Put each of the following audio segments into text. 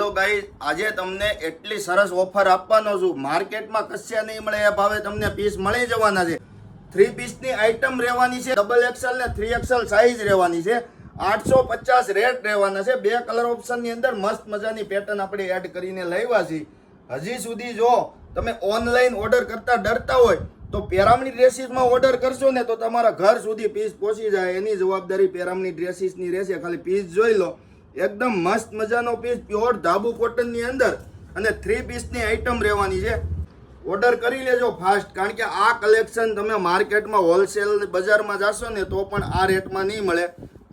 Hello guys, આજે તમને એટલી સરસ ઓફર આપવાનો છું. માર્કેટમાં કશે નહીં મળે એ ભાવે તમને પીસ મળી જવાના છે. 3 પીસની આઈટમ રહેવાની છે. ડબલ એક્સેલ ને 3XL સાઈઝ રહેવાની છે. 850 રેટ રહેવાના છે. 2 કલર ઓપ્શનની અંદર મસ્ત મજાની પેટર્ન આપણે એડ કરીને લાવ્યા છીએ. હજી સુધી જો તમે ઓનલાઈન ઓર્ડર કરતા ડરતા હોય તો પેરામણી ડ્રેસીસમાં ઓર્ડર કરશો ને તો તમારા ઘર સુધી પીસ પહોંચી જાય. એની જવાબદારી પેરામણી ડ્રેસીસની રહેશે. ખાલી પીસ જોઈ લો, એકદમ મસ્ત મજાનો પીસ પ્યોર ધાબુ કોટનની અંદર અને 3 પીસની આઈટમ રહેવાની છે. ઓર્ડર કરી લેજો ફાસ્ટ, કારણ કે આ કલેક્શન તમે માર્કેટમાં હોલસેલ બજારમાં જાશો ને તો પણ આ રેટમાં નહીં મળે.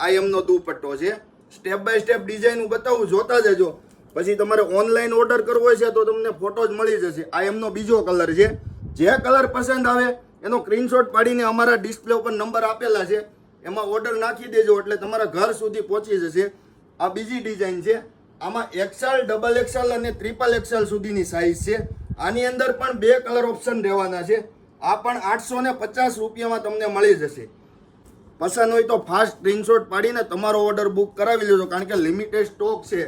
આ એમનો દુપટ્ટો છે. સ્ટેપ બાય સ્ટેપ ડિઝાઇન બતાવું, જોતા જજો. પછી તમારે ઓનલાઈન ઓર્ડર કરવો છે તો તમને ફોટો જ મળી જશે. આ એમનો બીજો કલર છે. જે કલર પસંદ આવે એનો સ્ક્રીનશોટ પાડીને અમારા ડિસ્પ્લે ઉપર નંબર આપેલા છે, એમાં ઓર્ડર નાખી દેજો એટલે તમારા ઘર સુધી પહોંચી જશે. આ બીજી ડિઝાઇન છે. આમાં XL, ડબલ XL અને ટ્રિપલ XL સુધીની સાઇઝ છે. આની અંદર પણ 2 કલર ઓપ્શન રહેવાના છે. આ પણ 850 રૂપિયામાં તમને મળી જશે. પસંદ હોય તો ફાસ્ટ સ્ક્રીનશોટ પાડીને તમારો ઓર્ડર બુક કરાવી લેજો, કારણ કે લિમિટેડ સ્ટોક છે.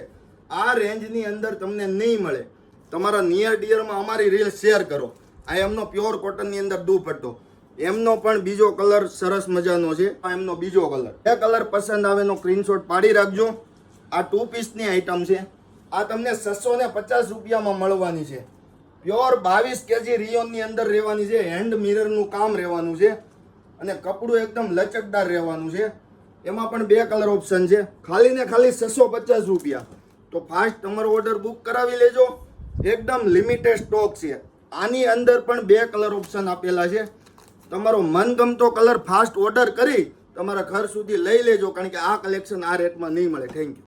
આ રેન્જની અંદર તમને નહીં મળે. તમારા નિયર ડિયરમાં અમારી રીલ શેર કરો. આ એમનો પ્યોર કોટનની અંદર દુપટ્ટો, એમનો પણ બીજો કલર સરસ મજાનો છે. આ એમનો બીજો કલર. એ કલર પસંદ આવે એનો સ્ક્રીનશોટ પાડી રાખજો. આ 2 પીસની આઈટમ છે. આ તમને 650 રૂપિયામાં મળવાની છે. પ્યોર 22 kg રિયોનની અંદર રહેવાની છે. હેન્ડ મિરરનું કામ રહેવાનું છે અને કપડું એકદમ લચકદાર રહેવાનું છે. એમાં પણ 2 કલર ઓપ્શન છે. ખાલી ને ખાલી 650 રૂપિયા. તો ફાસ્ટ તમારો ઓર્ડર બુક કરાવી લેજો. એકદમ લિમિટેડ સ્ટોક છે. આની અંદર પણ 2 કલર ઓપ્શન આપેલા છે. તમારો મનગમતો કલર ફાસ્ટ ઓર્ડર કરી તમારા ઘર સુધી લઈ લેજો, કારણ કે આ કલેક્શન આ રેટમાં નહીં મળે. Thank you.